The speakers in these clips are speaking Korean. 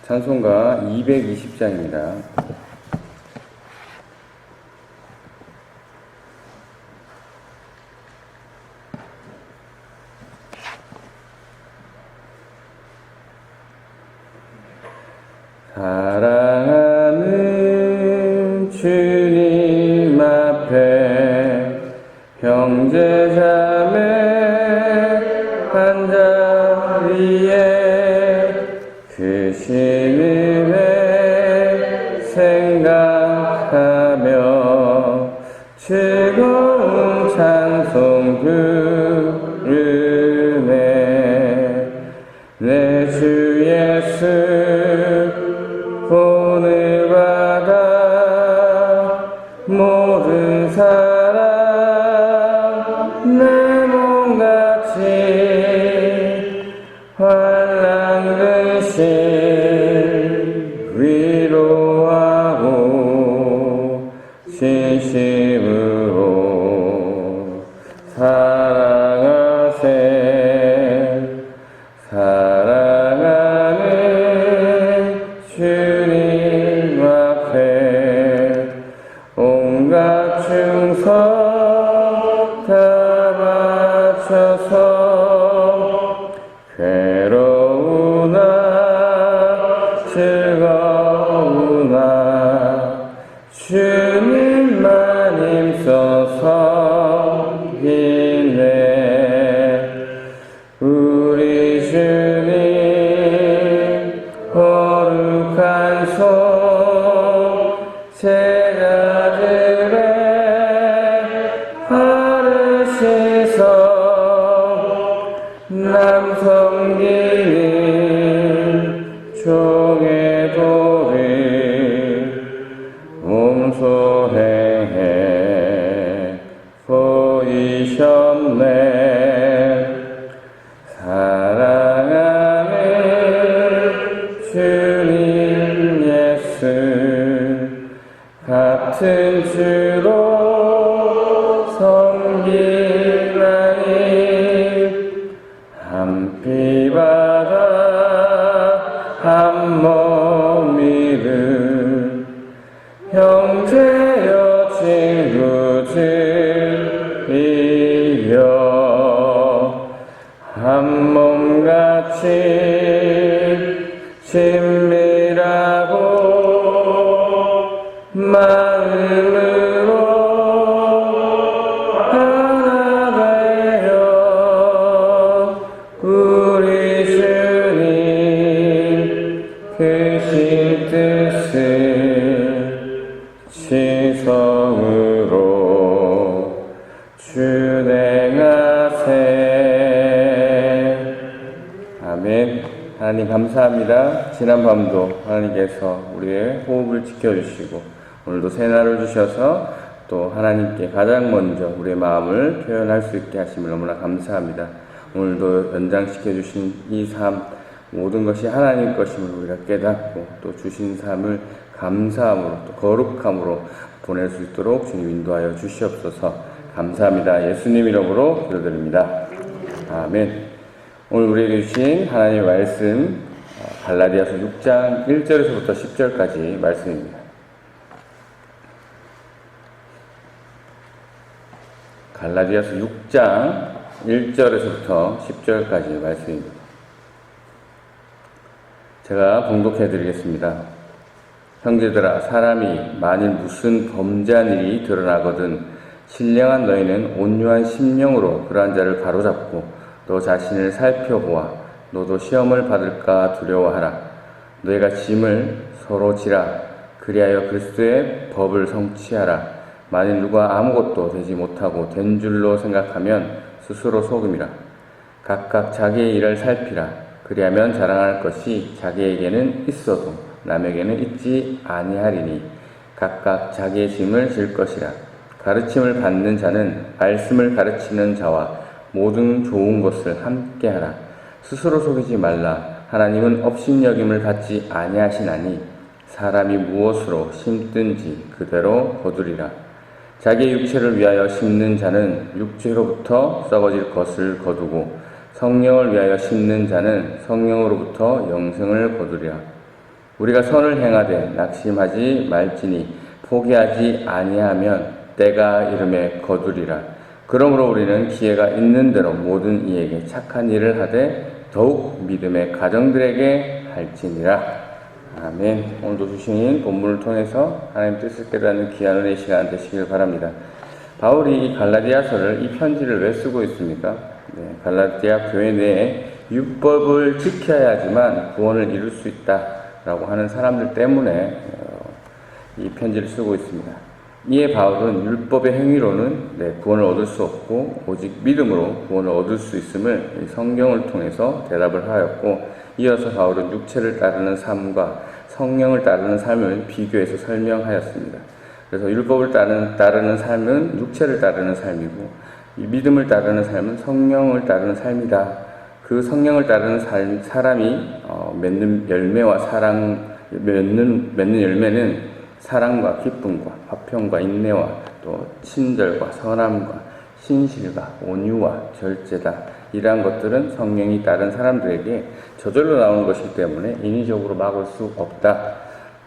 찬송가 220장입니다. 사랑하는 주님 앞에 형제자매 한 자리에 그 신임에 생각하며 즐거운 찬송 부르네. 내 주 예수 본을 받아 모든 사람 내 몸같이 환난 근심 위로하고 진심으로 사랑하세. 사랑하는 주님 앞에 온갖 충성 다 바쳐서 괴로우나 즐거우나 주님만 힘써 섬기네. 우리 주님 거룩한 손 제자들의 바르시서 남 섬기는 종의 도를 몸소 행해 보이셨네. 사랑하는 주님 예수 같은 주로 섬기나니 한 피 바다 한 몸이든 형제여 친구들이여 한 몸같이 친밀하고 마음으로 하나 되어 우리 주님 크신 뜻을 지성으로 준행하세. 아멘. 하나님 감사합니다. 지난 밤도 하나님께서 우리의 호흡을 지켜주시고 오늘도 새날을 주셔서 또 하나님께 가장 먼저 우리의 마음을 표현할 수 있게 하심을 너무나 감사합니다. 오늘도 연장시켜주신 이 삶 모든 것이 하나님 것임을 우리가 깨닫고 또 주신 삶을 감사함으로 또 거룩함으로 보낼 수 있도록 주님 인도하여 주시옵소서. 감사합니다. 예수님 이름으로 기도드립니다. 아멘. 오늘 우리에게 주신 하나님의 말씀 갈라디아서 6장 1절에서부터 10절까지 말씀입니다. 갈라디아서 6장 1절에서부터 10절까지 말씀입니다. 제가 봉독해 드리겠습니다. 형제들아, 사람이 만일 무슨 범죄한 일이 드러나거든 신령한 너희는 온유한 심령으로 그러한 자를 바로잡고 너 자신을 살펴보아 너도 시험을 받을까 두려워하라. 너희가 짐을 서로 지라. 그리하여 그리스도의 법을 성취하라. 만일 누가 아무것도 되지 못하고 된 줄로 생각하면 스스로 속음이라. 각각 자기의 일을 살피라. 그리하면 자랑할 것이 자기에게는 있어도 남에게는 있지 아니하리니 각각 자기의 짐을 질 것이라. 가르침을 받는 자는 말씀을 가르치는 자와 모든 좋은 것을 함께하라. 스스로 속이지 말라. 하나님은 업신여김을 받지 아니하시나니 사람이 무엇으로 심든지 그대로 거두리라. 자기의 육체를 위하여 심는 자는 육체로부터 썩어질 것을 거두고 성령을 위하여 심는 자는 성령으로부터 영생을 거두리라. 우리가 선을 행하되 낙심하지 말지니 포기하지 아니하면 때가 이름에 거두리라. 그러므로 우리는 기회가 있는 대로 모든 이에게 착한 일을 하되 더욱 믿음의 가정들에게 할지니라. 아멘. 오늘도 주신 본문을 통해서 하나님 뜻을 깨닫는 귀한 은혜의 시간 되시길 바랍니다. 바울이 이 갈라디아서를, 이 편지를 왜 쓰고 있습니까? 갈라디아 교회 내에 율법을 지켜야지만 구원을 이룰 수 있다라고 하는 사람들 때문에 이 편지를 쓰고 있습니다. 이에 바울은 율법의 행위로는 구원을 얻을 수 없고 오직 믿음으로 구원을 얻을 수 있음을 성경을 통해서 대답을 하였고, 이어서 바울은 육체를 따르는 삶과 성령을 따르는 삶을 비교해서 설명하였습니다. 그래서 율법을 따르는 삶은 육체를 따르는 삶이고, 이 믿음을 따르는 삶은 성령을 따르는 삶이다. 그 성령을 따르는 사람이 맺는 열매와 맺는 열매는 사랑과 기쁨과 화평과 인내와 또 친절과 선함과 신실과 온유와 절제다. 이러한 것들은 성령이 따른 사람들에게 저절로 나오는 것이기 때문에 인위적으로 막을 수 없다.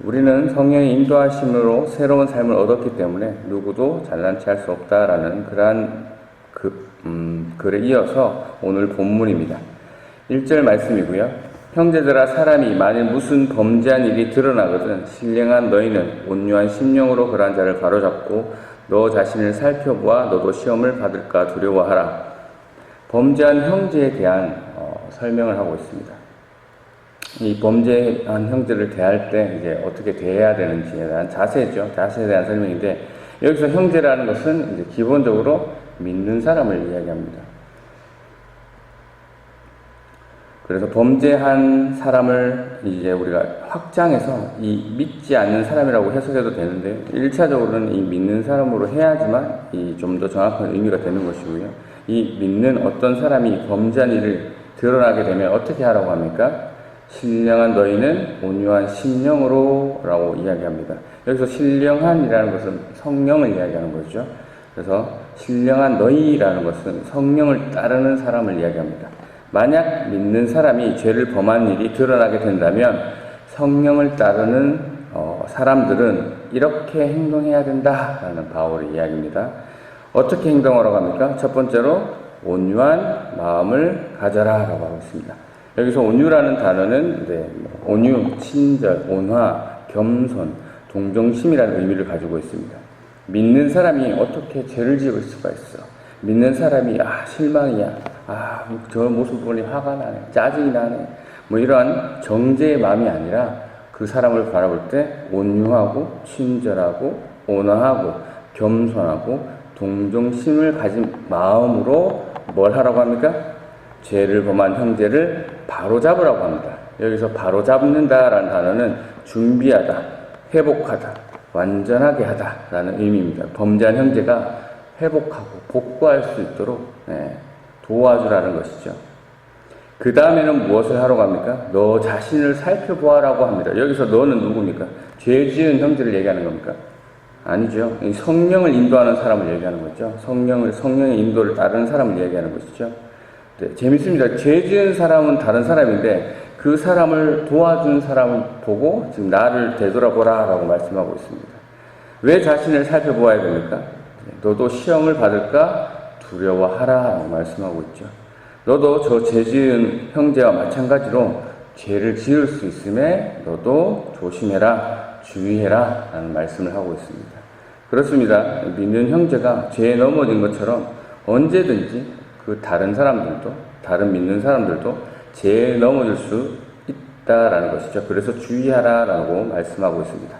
우리는 성령의 인도하심으로 새로운 삶을 얻었기 때문에 누구도 잘난 체 할 수 없다라는 그러한 글에 이어서 오늘 본문입니다. 1절 말씀이고요. 형제들아, 사람이 만일 무슨 범죄한 일이 드러나거든 신령한 너희는 온유한 심령으로 그러한 자를 바로잡고 너 자신을 살펴보아 너도 시험을 받을까 두려워하라. 범죄한 형제에 대한 설명을 하고 있습니다. 이 범죄한 형제를 대할 때 이제 어떻게 대해야 되는지에 대한 자세죠. 자세에 대한 설명인데, 여기서 형제라는 것은 이제 기본적으로 믿는 사람을 이야기합니다. 그래서 범죄한 사람을 이제 우리가 확장해서 이 믿지 않는 사람이라고 해석해도 되는데, 1차적으로는 이 믿는 사람으로 해야지만 이 좀 더 정확한 의미가 되는 것이고요. 이 믿는 어떤 사람이 범죄한 일을 드러나게 되면 어떻게 하라고 합니까? 신령한 너희는 온유한 심령으로 라고 이야기합니다. 여기서 신령한이라는 것은 성령을 이야기하는 거죠. 그래서 신령한 너희라는 것은 성령을 따르는 사람을 이야기합니다. 만약 믿는 사람이 죄를 범한 일이 드러나게 된다면 성령을 따르는 사람들은 이렇게 행동해야 된다라는 바울의 이야기입니다. 어떻게 행동하라고 합니까? 첫 번째로 온유한 마음을 가져라 라고 하고 있습니다. 여기서 온유라는 단어는 온유, 친절, 온화, 겸손, 동정심이라는 의미를 가지고 있습니다. 믿는 사람이 어떻게 죄를 지을 수가 있어? 믿는 사람이 실망이야, 저 모습 보니 화가 나네, 짜증이 나네, 이러한 정죄의 마음이 아니라 그 사람을 바라볼 때 온유하고 친절하고 온화하고 겸손하고 동정심을 가진 마음으로 뭘 하라고 합니까? 죄를 범한 형제를 바로잡으라고 합니다. 여기서 바로잡는다라는 단어는 준비하다, 회복하다, 완전하게 하다라는 의미입니다. 범죄한 형제가 회복하고 복구할 수 있도록 도와주라는 것이죠. 그 다음에는 무엇을 하라고 합니까? 너 자신을 살펴보아라고 합니다. 여기서 너는 누굽니까? 죄 지은 형제를 얘기하는 겁니까? 아니죠. 성령을 인도하는 사람을 얘기하는 거죠. 성령의 인도를 따르는 사람을 얘기하는 것이죠. 재밌습니다. 죄 지은 사람은 다른 사람인데 그 사람을 도와준 사람을 보고 지금 나를 되돌아보라 라고 말씀하고 있습니다. 왜 자신을 살펴보아야 됩니까? 너도 시험을 받을까 두려워하라 라고 말씀하고 있죠. 너도 저 죄 지은 형제와 마찬가지로 죄를 지을 수 있음에 너도 조심해라, 주의해라 라는 말씀을 하고 있습니다. 그렇습니다. 믿는 형제가 죄에 넘어진 것처럼 언제든지 그 다른 믿는 사람들도 죄에 넘어질 수 있다라는 것이죠. 그래서 주의하라 라고 말씀하고 있습니다.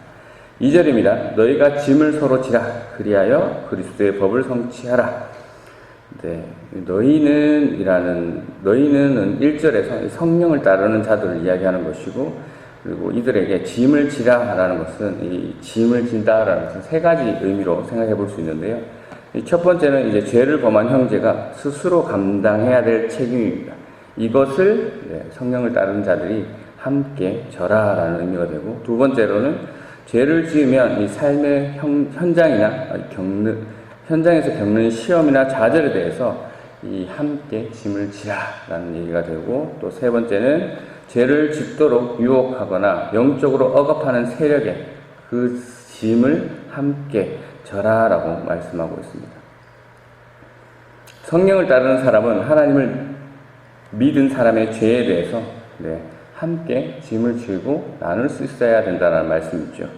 2절입니다. 너희가 짐을 서로 지라. 그리하여 그리스도의 법을 성취하라. 너희는 1절에서 성령을 따르는 자들을 이야기하는 것이고, 그리고 이들에게 짐을 지라라는 것은 이 짐을 진다라는 것은 세 가지 의미로 생각해 볼 수 있는데요. 첫 번째는 이제 죄를 범한 형제가 스스로 감당해야 될 책임입니다. 이것을 성령을 따르는 자들이 함께 져라라는 의미가 되고, 두 번째로는 죄를 지으면 이 삶의 현장에서 겪는 시험이나 좌절에 대해서 이 함께 짐을 지라라는 얘기가 되고, 또 세 번째는 죄를 짓도록 유혹하거나 영적으로 억압하는 세력에 그 짐을 함께 져라라고 말씀하고 있습니다. 성령을 따르는 사람은 하나님을 믿은 사람의 죄에 대해서 함께 짐을 지고 나눌 수 있어야 된다는 말씀이죠.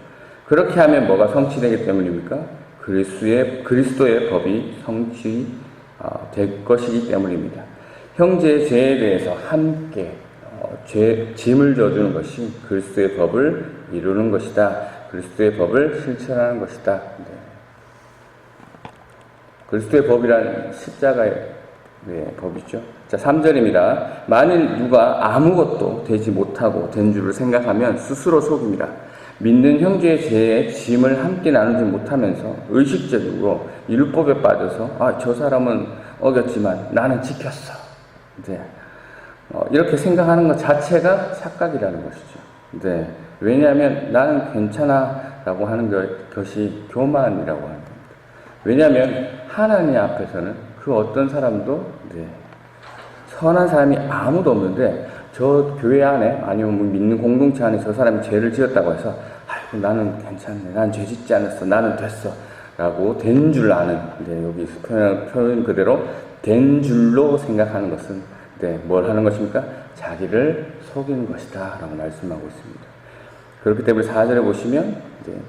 그렇게 하면 뭐가 성취되기 때문입니까? 그리스도의 법이 성취될 것이기 때문입니다. 형제의 죄에 대해서 함께 짐을 져주는 것이 그리스도의 법을 이루는 것이다. 그리스도의 법을 실천하는 것이다. 그리스도의 법이란 십자가의 법이죠. 자, 3절입니다. 만일 누가 아무것도 되지 못하고 된 줄을 생각하면 스스로 속입니다. 믿는 형제의 죄에 짐을 함께 나누지 못하면서 의식적으로 율법에 빠져서 저 사람은 어겼지만 나는 지켰어. 이렇게 생각하는 것 자체가 착각이라는 것이죠. 왜냐하면 나는 괜찮아 라고 하는 것이 교만이라고 하는 겁니다. 왜냐하면 하나님 앞에서는 그 어떤 사람도 선한 사람이 아무도 없는데 저 교회 안에 아니면 믿는 공동체 안에 저 사람이 죄를 지었다고 해서 아이고 나는 괜찮네, 난 죄 짓지 않았어, 나는 됐어 라고 된 줄 아는, 여기 표현 그대로 된 줄로 생각하는 것은 뭘 하는 것입니까? 자기를 속이는 것이다 라고 말씀하고 있습니다. 그렇기 때문에 4절에 보시면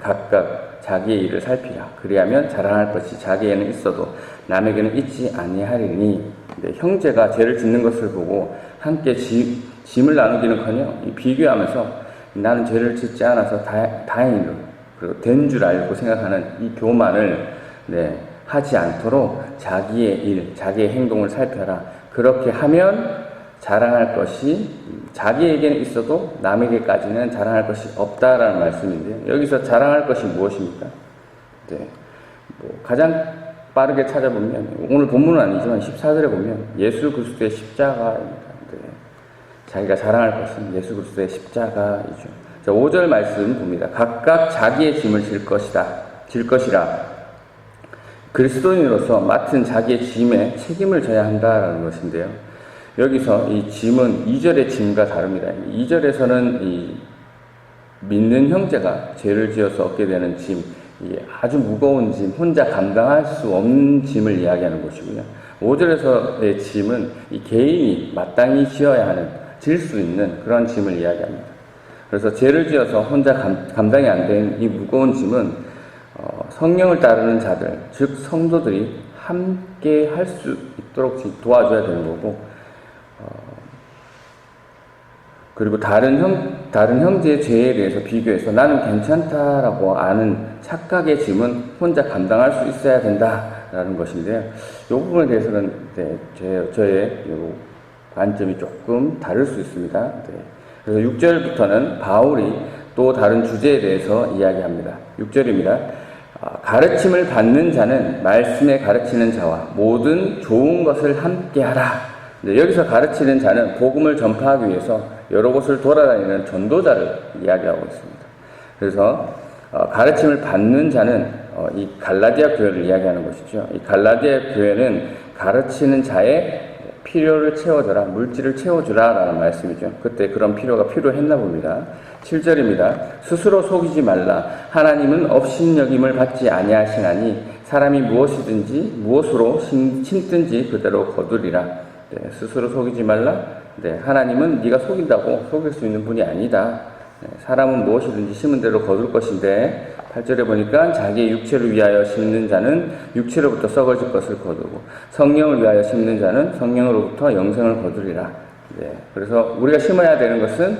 각각 자기의 일을 살피라. 그리하면 자랑할 것이 자기에는 있어도 남에게는 있지 아니하리니. 형제가 죄를 짓는 것을 보고 함께 짐을 나누기는커녕 비교하면서 나는 죄를 짓지 않아서 다행히도 그리고 된 줄 알고 생각하는 이 교만을 하지 않도록 자기의 일, 자기의 행동을 살펴라. 그렇게 하면 자랑할 것이 자기에게는 있어도 남에게까지는 자랑할 것이 없다라는 말씀인데, 여기서 자랑할 것이 무엇입니까? 가장 빠르게 찾아보면 오늘 본문은 아니지만 14절에 보면 예수 그리스도의 십자가입니다. 자기가 자랑할 것은 예수 그리스도의 십자가이죠. 자, 5절 말씀 봅니다. 각각 자기의 짐을 질 것이라. 그리스도인으로서 맡은 자기의 짐에 책임을 져야 한다라는 것인데요. 여기서 이 짐은 2절의 짐과 다릅니다. 2절에서는 이 믿는 형제가 죄를 지어서 얻게 되는 짐, 아주 무거운 짐, 혼자 감당할 수 없는 짐을 이야기하는 것이고요. 5절에서의 짐은 이 개인이 마땅히 지어야 하는, 질 수 있는 그런 짐을 이야기합니다. 그래서 죄를 지어서 혼자 감당이 안 되는 이 무거운 짐은 성령을 따르는 자들, 즉 성도들이 함께 할 수 있도록 도와줘야 되는 거고, 그리고 다른 형제의 죄에 대해서 비교해서 나는 괜찮다라고 아는 착각의 짐은 혼자 감당할 수 있어야 된다라는 것인데요. 이 부분에 대해서는 저의 관점이 조금 다를 수 있습니다. 그래서 6절부터는 바울이 또 다른 주제에 대해서 이야기합니다. 6절입니다. 가르침을 받는 자는 말씀에 가르치는 자와 모든 좋은 것을 함께하라. 여기서 가르치는 자는 복음을 전파하기 위해서 여러 곳을 돌아다니는 전도자를 이야기하고 있습니다. 그래서 가르침을 받는 자는 이 갈라디아 교회를 이야기하는 것이죠. 이 갈라디아 교회는 가르치는 자의 필요를 채워줘라, 물질을 채워주라 라는 말씀이죠. 그때 그런 필요가 필요했나 봅니다. 7절입니다. 스스로 속이지 말라. 하나님은 업신여김을 받지 아니하시나니 사람이 무엇으로 심든지 그대로 거두리라. 스스로 속이지 말라. 하나님은 네가 속인다고 속일 수 있는 분이 아니다. 사람은 무엇이든지 심은 대로 거둘 것인데, 8절에 보니까 자기의 육체를 위하여 심는 자는 육체로부터 썩어질 것을 거두고 성령을 위하여 심는 자는 성령으로부터 영생을 거두리라. 그래서 우리가 심어야 되는 것은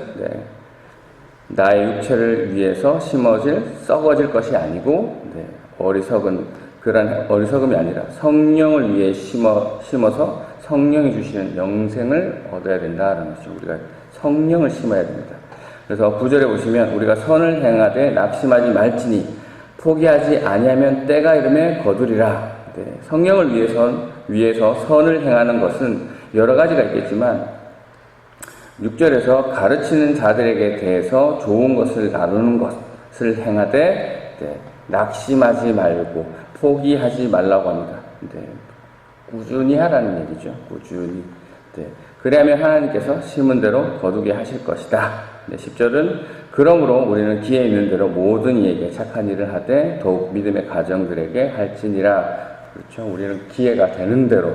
나의 육체를 위해서 썩어질 것이 아니고 그런 어리석음이 아니라 성령을 위해 심어서 성령이 주시는 영생을 얻어야 된다는 것이죠. 우리가 성령을 심어야 됩니다. 그래서 9절에 보시면 우리가 선을 행하되 낙심하지 말지니 포기하지 아니하면 때가 이르매 거두리라. 성령을 위해서 선을 행하는 것은 여러 가지가 있겠지만 6절에서 가르치는 자들에게 대해서 좋은 것을 나누는 것을 행하되 낙심하지 말고 포기하지 말라고 합니다. 꾸준히 하라는 얘기죠. 꾸준히. 그리하면 하나님께서 심은 대로 거두게 하실 것이다. 10절은 그러므로 우리는 기회 있는 대로 모든 이에게 착한 일을 하되 더욱 믿음의 가정들에게 할지니라. 그렇죠. 우리는 기회가 되는 대로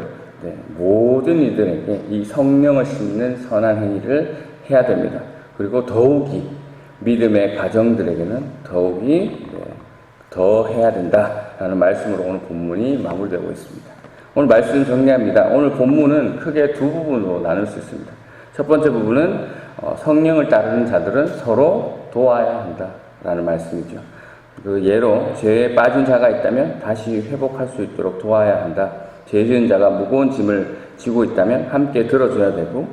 모든 이들에게 이 성령을 심는 선한 행위를 해야 됩니다. 그리고 더욱이 믿음의 가정들에게는 더욱이 더 해야 된다라는 말씀으로 오늘 본문이 마무리되고 있습니다. 오늘 말씀 정리합니다. 오늘 본문은 크게 두 부분으로 나눌 수 있습니다. 첫 번째 부분은 성령을 따르는 자들은 서로 도와야 한다라는 말씀이죠. 그 예로 죄에 빠진 자가 있다면 다시 회복할 수 있도록 도와야 한다. 죄 지은 자가 무거운 짐을 지고 있다면 함께 들어줘야 되고,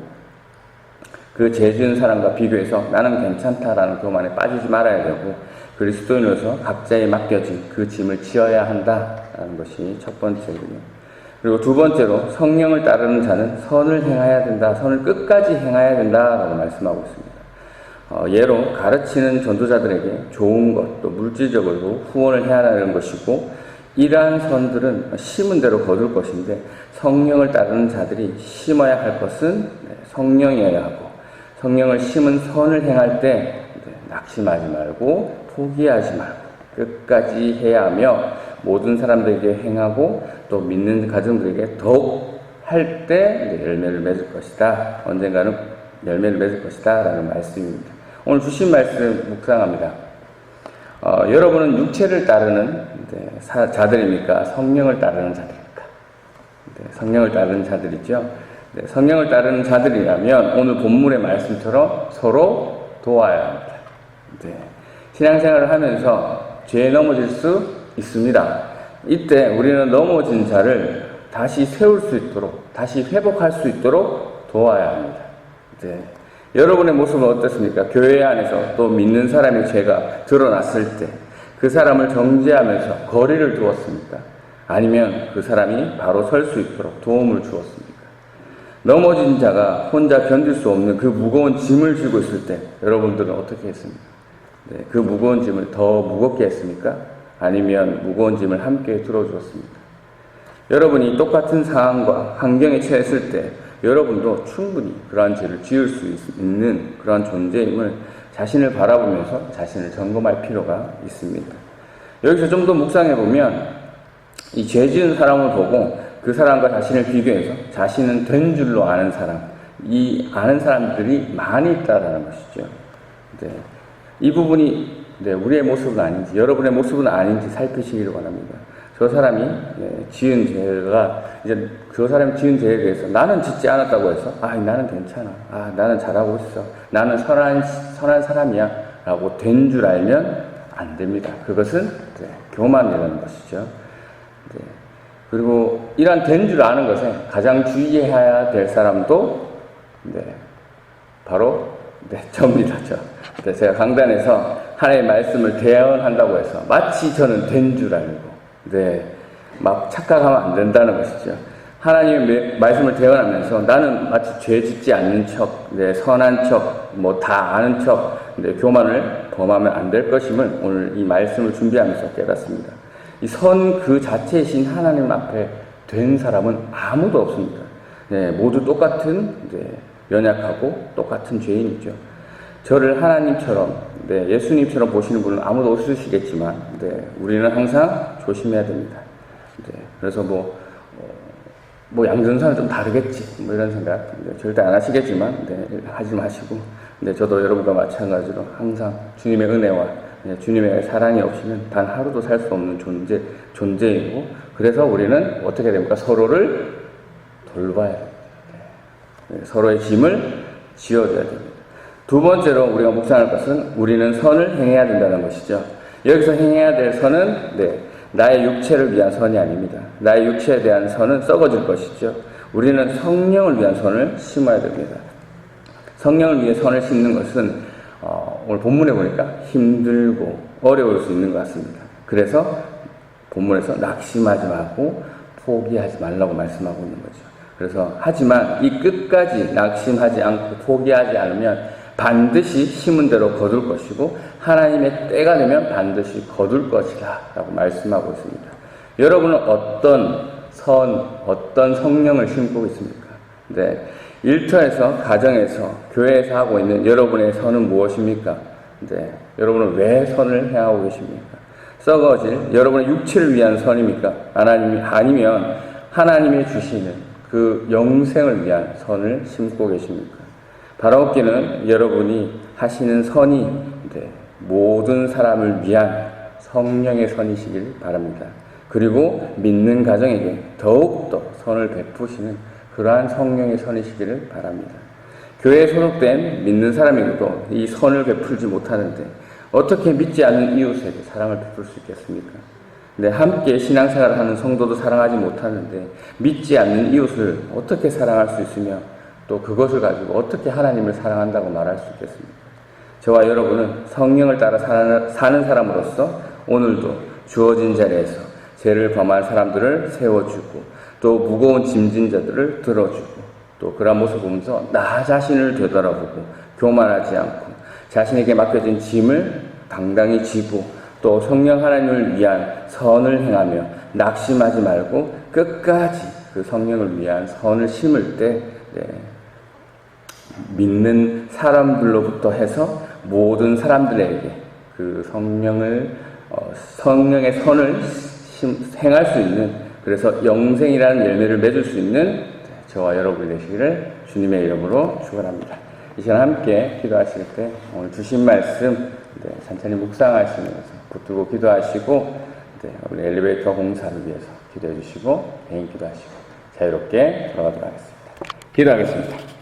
그 죄 지은 사람과 비교해서 나는 괜찮다라는 교만에 빠지지 말아야 되고, 그리스도인으로서 각자에 맡겨진 그 짐을 지어야 한다라는 것이 첫 번째군요. 그리고 두 번째로 성령을 따르는 자는 선을 행해야 된다, 선을 끝까지 행해야 된다라고 말씀하고 있습니다. 예로 가르치는 전도자들에게 좋은 것, 또 물질적으로 후원을 해야 하는 것이고, 이러한 선들은 심은 대로 거둘 것인데, 성령을 따르는 자들이 심어야 할 것은 성령이어야 하고, 성령을 심은 선을 행할 때 낙심하지 말고 포기하지 말고 끝까지 해야 하며, 모든 사람들에게 행하고 또 믿는 가정들에게 더욱 할 때 열매를 맺을 것이다. 언젠가는 열매를 맺을 것이다 라는 말씀입니다. 오늘 주신 말씀 묵상합니다. 여러분은 육체를 따르는 자들입니까? 성령을 따르는 자들입니까? 성령을 따르는 자들이죠. 성령을 따르는 자들이라면 오늘 본문의 말씀처럼 서로 도와야 합니다. 신앙생활을 하면서 죄에 넘어질 수 있습니다. 이때 우리는 넘어진 자를 다시 세울 수 있도록, 다시 회복할 수 있도록 도와야 합니다. 여러분의 모습은 어떻습니까? 교회 안에서 또 믿는 사람의 죄가 드러났을 때 그 사람을 정죄하면서 거리를 두었습니까? 아니면 그 사람이 바로 설 수 있도록 도움을 주었습니까? 넘어진 자가 혼자 견딜 수 없는 그 무거운 짐을 쥐고 있을 때 여러분들은 어떻게 했습니까? 그 무거운 짐을 더 무겁게 했습니까? 아니면 무거운 짐을 함께 들어주었습니까? 여러분이 똑같은 상황과 환경에 처했을 때 여러분도 충분히 그러한 죄를 지을 수 있는 그러한 존재임을 자신을 바라보면서 자신을 점검할 필요가 있습니다. 여기서 좀 더 묵상해보면 이 죄 지은 사람을 보고 그 사람과 자신을 비교해서 자신은 된 줄로 아는 사람, 이 아는 사람들이 많이 있다라는 것이죠. 이 부분이 우리의 모습은 아닌지, 여러분의 모습은 아닌지 살피시기를 바랍니다. 저 사람이 지은 죄가, 이제 그 사람이 지은 죄에 대해서 나는 짓지 않았다고 해서 나는 괜찮아, 나는 잘하고 있어, 나는 선한 사람이야 라고 된 줄 알면 안 됩니다. 그것은 교만이라는 것이죠. 그리고 이러한 된 줄 아는 것에 가장 주의해야 될 사람도 바로 접니다. 제가 강단에서 하나님의 말씀을 대언한다고 해서 마치 저는 된 줄 알고 막 착각하면 안 된다는 것이죠. 하나님의 말씀을 대언하면서 나는 마치 죄 짓지 않는 척, 선한 척, 다 아는 척, 교만을 범하면 안 될 것임을 오늘 이 말씀을 준비하면서 깨닫습니다. 이 선 그 자체이신 하나님 앞에 된 사람은 아무도 없습니다. 모두 똑같은 연약하고 똑같은 죄인이죠. 저를 하나님처럼, 예수님처럼 보시는 분은 아무도 없으시겠지만, 우리는 항상 조심해야 됩니다. 그래서 양전사는 좀 다르겠지, 이런 생각, 절대 안 하시겠지만, 하지 마시고, 저도 여러분과 마찬가지로 항상 주님의 은혜와 주님의 사랑이 없이는 단 하루도 살 수 없는 존재이고, 그래서 우리는 어떻게 됩니까? 서로를 돌봐야 됩니다. 서로의 짐을 지어줘야 됩니다. 두 번째로 우리가 묵상할 것은 우리는 선을 행해야 된다는 것이죠. 여기서 행해야 될 선은 나의 육체를 위한 선이 아닙니다. 나의 육체에 대한 선은 썩어질 것이죠. 우리는 성령을 위한 선을 심어야 됩니다. 성령을 위해 선을 심는 것은 오늘 본문에 보니까 힘들고 어려울 수 있는 것 같습니다. 그래서 본문에서 낙심하지 말고 포기하지 말라고 말씀하고 있는 거죠. 그래서 하지만 이 끝까지 낙심하지 않고 포기하지 않으면 반드시 심은 대로 거둘 것이고 하나님의 때가 되면 반드시 거둘 것이다 라고 말씀하고 있습니다. 여러분은 어떤 성령을 심고 있습니까? 네, 일터에서, 가정에서, 교회에서 하고 있는 여러분의 선은 무엇입니까? 네, 여러분은 왜 선을 행하고 계십니까? 썩어질 여러분의 육체를 위한 선입니까? 아니면 하나님이 주시는 그 영생을 위한 선을 심고 계십니까? 바라옵기는 여러분이 하시는 선이 모든 사람을 위한 성령의 선이시길 바랍니다. 그리고 믿는 가정에게 더욱더 선을 베푸시는 그러한 성령의 선이시기를 바랍니다. 교회에 소속된 믿는 사람에게도 이 선을 베풀지 못하는데 어떻게 믿지 않는 이웃에게 사랑을 베풀 수 있겠습니까? 네, 함께 신앙생활을 하는 성도도 사랑하지 못하는데 믿지 않는 이웃을 어떻게 사랑할 수 있으며 또 그것을 가지고 어떻게 하나님을 사랑한다고 말할 수 있겠습니까? 저와 여러분은 성령을 따라 사는 사람으로서 오늘도 주어진 자리에서 죄를 범한 사람들을 세워주고 또 무거운 짐진 자들을 들어주고 또 그런 모습을 보면서 나 자신을 되돌아보고 교만하지 않고 자신에게 맡겨진 짐을 당당히 지고 또 성령 하나님을 위한 선을 행하며 낙심하지 말고 끝까지 그 성령을 위한 선을 심을 때 믿는 사람들로부터 해서 모든 사람들에게 그 성령의 선을 행할 수 있는, 그래서 영생이라는 열매를 맺을 수 있는 저와 여러분이 되시기를 주님의 이름으로 축원합니다. 이 시간 함께 기도하실 때 오늘 주신 말씀 천천히 묵상하시면서 붙들고 기도하시고 우리 엘리베이터 공사를 위해서 기도해 주시고 개인 기도하시고 자유롭게 돌아가도록 하겠습니다. 기도하겠습니다.